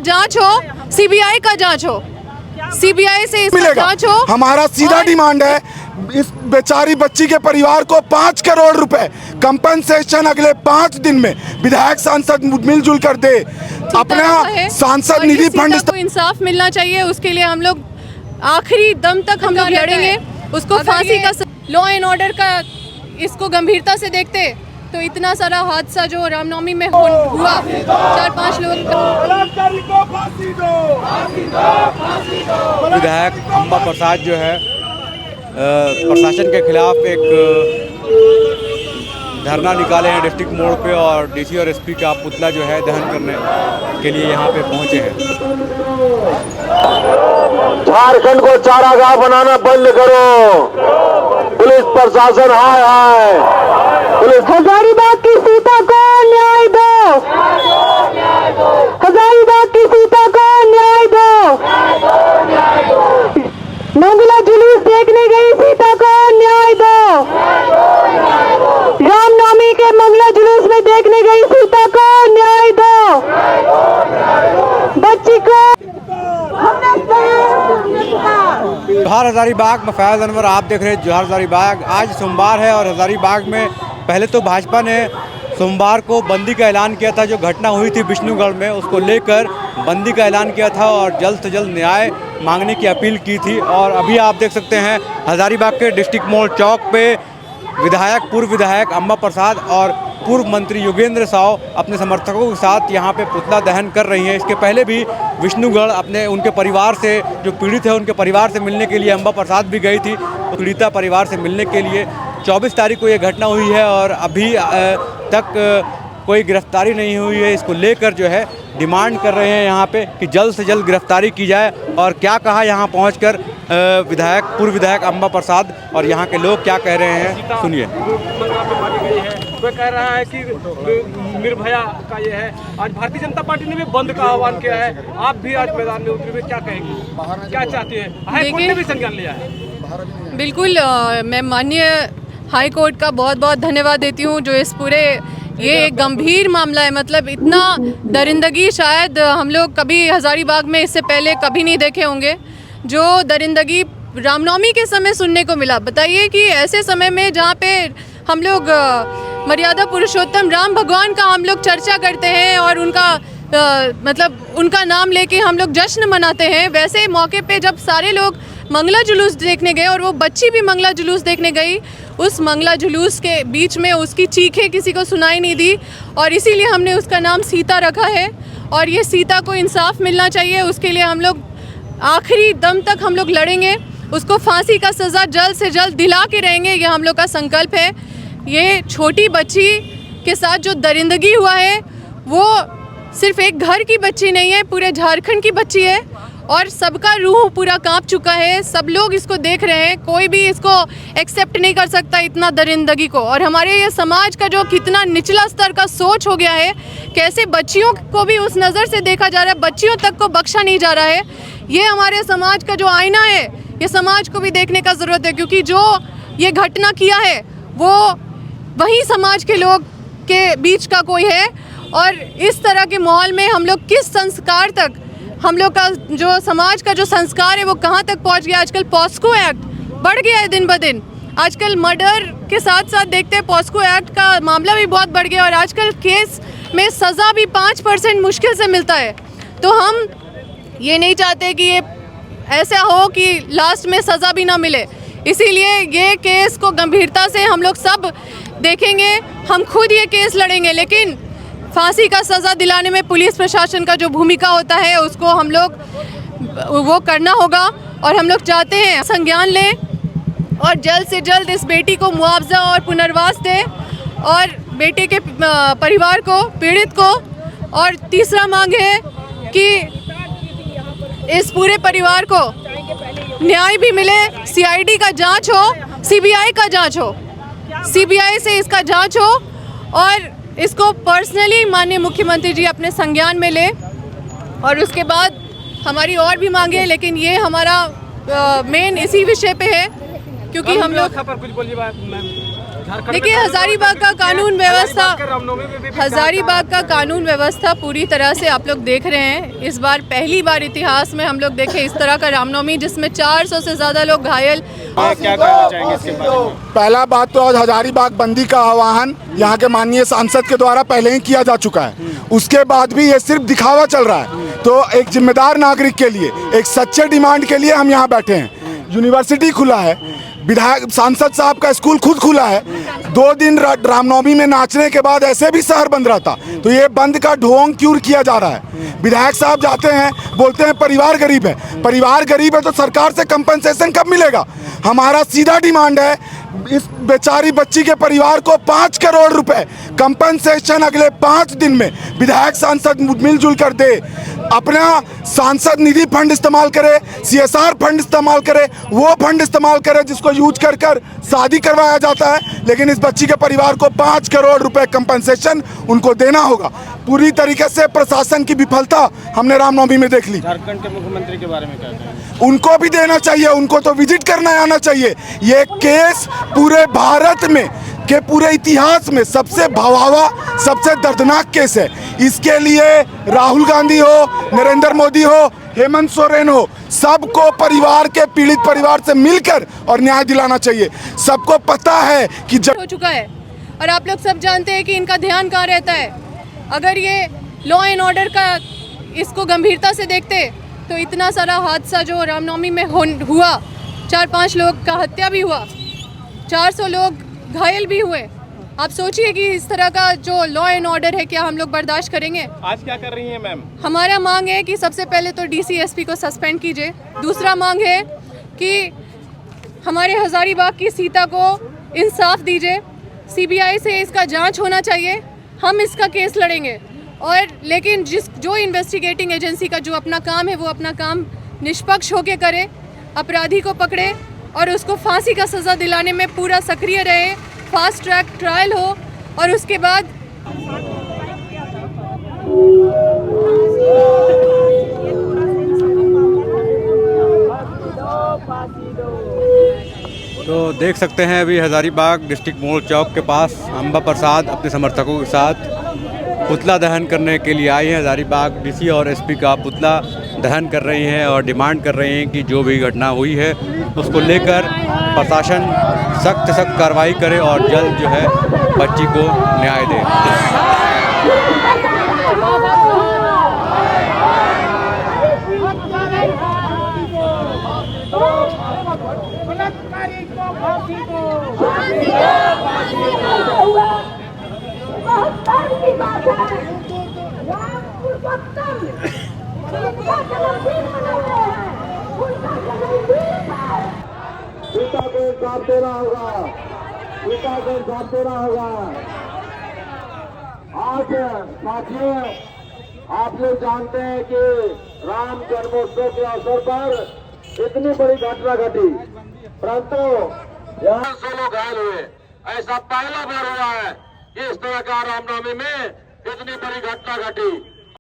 जांच हो, सीबीआई का जांच हो, सीबीआई से इसका जांच हो। हमारा सीधा डिमांड है, इस बेचारी बच्ची के परिवार को 5 करोड़ रुपए कंपनसेशन अगले 5 दिन में विधायक सांसद मिलजुल कर दे। अपना सांसद निधि फंड को इंसाफ मिलना चाहिए, उसके लिए हम लोग आखिरी दम तक हम लोग लड़ेंगे। उसको फांसी का लॉ एंड ऑर्डर का इसको गंभीरता से देखते तो इतना सारा हादसा जो रामनवमी में हुआ, 4-5 लोग। विधायक अम्बा प्रसाद जो है प्रशासन के खिलाफ एक धरना निकाले हैं डिस्ट्रिक्ट मोड़ पे, और डीसी और एसपी का पुतला जो है दहन करने के लिए यहाँ पे पहुँचे हैं। झारखंड को चारागाह बनाना बंद करो, पुलिस प्रशासन हाय हाय। हजारीबाग की सीता को न्याय दो, हजारीबाग की सीता को न्याय दो। मंगला जुलूस देखने गई सीता को न्याय दो, रामनवमी के मंगला जुलूस में देखने गई सीता को न्याय दो। बच्ची को जोहार हजारीबाग में फैज़ अनवर आप देख रहे हैं जोहार हजारीबाग। आज सोमवार है और हजारीबाग में पहले तो भाजपा ने सोमवार को बंदी का ऐलान किया था। जो घटना हुई थी विष्णुगढ़ में, उसको लेकर बंदी का ऐलान किया था और जल्द से जल्द न्याय मांगने की अपील की थी। और अभी आप देख सकते हैं हजारीबाग के डिस्ट्रिक्ट मोड़ चौक पे पूर्व विधायक अम्बा प्रसाद और पूर्व मंत्री योगेंद्र साव अपने समर्थकों के साथ यहाँ पे पुतला दहन कर रही हैं। इसके पहले भी विष्णुगढ़ उनके परिवार से, जो पीड़ित है उनके परिवार से मिलने के लिए अम्बा प्रसाद भी गई थी, पीड़िता परिवार से मिलने के लिए। 24 तारीख को ये घटना हुई है और अभी तक कोई गिरफ्तारी नहीं हुई है। इसको लेकर जो है डिमांड कर रहे हैं यहाँ पे कि जल्द से जल्द गिरफ्तारी की जाए। और क्या कहा यहाँ पहुँचकर पूर्व विधायक अम्बा प्रसाद और यहाँ के लोग क्या कह रहे हैं, सुनिए। कोई कह रहा है कि निर्भया का ये है। आज भारतीय जनता पार्टी ने भी बंद का आह्वान किया है, आप भी आज मैदान में उतरे, क्या कहेंगे, क्या चाहती है? हाई कोर्ट ने भी संज्ञान लिया है। बिल्कुल, मैं माननीय हाई कोर्ट का बहुत बहुत धन्यवाद देती हूँ जो इस पूरे ये एक गंभीर मामला है। मतलब इतना दरिंदगी शायद हम लोग कभी हजारीबाग में इससे पहले कभी नहीं देखे होंगे, जो दरिंदगी रामनवमी के समय सुनने को मिला। बताइए कि ऐसे समय में जहाँ पे हम लोग मर्यादा पुरुषोत्तम राम भगवान का हम लोग चर्चा करते हैं और उनका मतलब उनका नाम लेके हम लोग जश्न मनाते हैं, वैसे मौके पे जब सारे लोग मंगला जुलूस देखने गए और वो बच्ची भी मंगला जुलूस देखने गई, उस मंगला जुलूस के बीच में उसकी चीखें किसी को सुनाई नहीं दी और इसीलिए हमने उसका नाम सीता रखा है। और ये सीता को इंसाफ मिलना चाहिए, उसके लिए हम लोग आखिरी दम तक हम लोग लड़ेंगे। उसको फांसी का सज़ा जल्द से जल्द दिला के रहेंगे, ये हम लोग का संकल्प है। ये छोटी बच्ची के साथ जो दरिंदगी हुआ है वो सिर्फ एक घर की बच्ची नहीं है, पूरे झारखंड की बच्ची है और सबका रूह पूरा कांप चुका है। सब लोग इसको देख रहे हैं, कोई भी इसको एक्सेप्ट नहीं कर सकता इतना दरिंदगी को। और हमारे ये समाज का जो कितना निचला स्तर का सोच हो गया है, कैसे बच्चियों को भी उस नज़र से देखा जा रहा है, बच्चियों तक को बख्शा नहीं जा रहा है। ये हमारे समाज का जो आईना है, ये समाज को भी देखने का ज़रूरत है, क्योंकि जो ये घटना किया है वो वही समाज के लोग के बीच का कोई है। और इस तरह के माहौल में हम लोग किस संस्कार तक, हम लोग का जो समाज का जो संस्कार है वो कहाँ तक पहुँच गया। आजकल पॉस्को एक्ट बढ़ गया है दिन ब दिन, आजकल मर्डर के साथ साथ देखते हैं पॉस्को एक्ट का मामला भी बहुत बढ़ गया और आजकल केस में सज़ा भी 5% मुश्किल से मिलता है। तो हम ये नहीं चाहते कि ये ऐसा हो कि लास्ट में सज़ा भी ना मिले, इसीलिए ये केस को गंभीरता से हम लोग सब देखेंगे। हम खुद ये केस लड़ेंगे, लेकिन फांसी का सज़ा दिलाने में पुलिस प्रशासन का जो भूमिका होता है उसको हम लोग वो करना होगा। और हम लोग चाहते हैं संज्ञान लें और जल्द से जल्द इस बेटी को मुआवजा और पुनर्वास दें और बेटे के परिवार को, पीड़ित को। और तीसरा मांग है कि इस पूरे परिवार को न्याय भी मिले, सीआईडी का जांच हो, सीबीआई का जांच हो, सीबीआई से इसका जांच हो और इसको पर्सनली माननीय मुख्यमंत्री जी अपने संज्ञान में ले। और उसके बाद हमारी और भी मांगे, लेकिन ये हमारा मेन इसी विषय पे है, क्योंकि हम लोग देखिए हजारीबाग का कानून व्यवस्था रामनवमी में भी हजारीबाग का कानून व्यवस्था पूरी तरह से आप लोग देख रहे हैं। इस बार पहली बार इतिहास में हम लोग देखे इस तरह का रामनवमी जिसमें 400 से ज़्यादा लोग घायल। क्या कहना चाहेंगे इसके बारे में? पहला बात तो आज हजारीबाग बंदी का आह्वान यहाँ के माननीय सांसद के द्वारा पहले ही किया जा चुका है। उसके बाद भी ये सिर्फ दिखावा चल रहा है। तो एक जिम्मेदार नागरिक के लिए, एक सच्चे डिमांड के लिए हम यहाँ बैठे हैं। यूनिवर्सिटी खुला है, विधायक सांसद साहब का स्कूल खुद खुला है। 2 दिन रामनवमी में नाचने के बाद ऐसे भी शहर बंद रहता, तो ये बंद का ढोंग क्यों किया जा रहा है? विधायक साहब जाते हैं, बोलते हैं परिवार गरीब है। परिवार गरीब है तो सरकार से कंपनसेशन कब मिलेगा? हमारा सीधा डिमांड है, इस बेचारी बच्ची के परिवार को 5 करोड़ रुपए कंपनसेशन अगले 5 दिन में विधायक सांसद मिलजुल कर दे। अपना सांसद निधि फंड इस्तेमाल करे, CSR फंड इस्तेमाल करे, वो फंड इस्तेमाल करे जिसको यूज कर कर शादी करवाया जाता है। लेकिन इस बच्ची के परिवार को 5 करोड़ रुपए कंपनसेशन उनको देना होगा। पूरी तरीके से प्रशासन की विफलता हमने रामनवमी में देख ली। झारखंड के मुख्यमंत्री के बारे में क्या कहें? उनको भी देना चाहिए, उनको तो विजिट करना आना चाहिए। ये केस पूरे भारत में के पूरे इतिहास में सबसे भयावह, सबसे दर्दनाक केस है। इसके लिए राहुल गांधी हो, नरेंद्र मोदी हो, हेमंत सोरेन हो, सबको परिवार के पीड़ित परिवार से मिलकर और न्याय दिलाना चाहिए। सबको पता है कि जब हो चुका है और आप लोग सब जानते हैं कि इनका ध्यान कहाँ रहता है। अगर ये लॉ एंड ऑर्डर का इसको गंभीरता से देखते तो इतना सारा हादसा जो रामनवमी में हुआ, 4-5 लोग का हत्या भी हुआ, 400 लोग घायल भी हुए। आप सोचिए कि इस तरह का जो लॉ एंड ऑर्डर है क्या हम लोग बर्दाश्त करेंगे? आज क्या कर रही हैं मैम? हमारा मांग है कि सबसे पहले तो DCSP को सस्पेंड कीजिए। दूसरा मांग है कि हमारे हजारीबाग की सीता को इंसाफ दीजिए। CBI से इसका जांच होना चाहिए, हम इसका केस लड़ेंगे। और लेकिन जो इन्वेस्टिगेटिंग एजेंसी का जो अपना काम है वो अपना काम निष्पक्ष होकर करे, अपराधी को पकड़े और उसको फांसी का सज़ा दिलाने में पूरा सक्रिय रहे। फास्ट ट्रैक ट्रायल हो और उसके बाद तो देख सकते हैं अभी हजारीबाग डिस्ट्रिक्ट मोड़ चौक के पास अंबा प्रसाद अपने समर्थकों के साथ पुतला दहन करने के लिए आई हैं। हजारीबाग DC और SP का पुतला दहन कर रही हैं और डिमांड कर रही हैं कि जो भी घटना हुई है उसको लेकर प्रशासन सख्त कार्रवाई करे और जल्द जो है बच्ची को न्याय दे। पिता को इंसाफ देना होगा, पिता को इंसाफ देना होगा। आज साथियों, आप लोग जानते हैं कि राम जन्मोत्सव के अवसर पर इतनी बड़ी घटना घटी, परंतु यहाँ 100 लोग घायल हुए। ऐसा पहला बार हुआ है कि इस तरह का रामनवमी में इतनी बड़ी घटना घटी।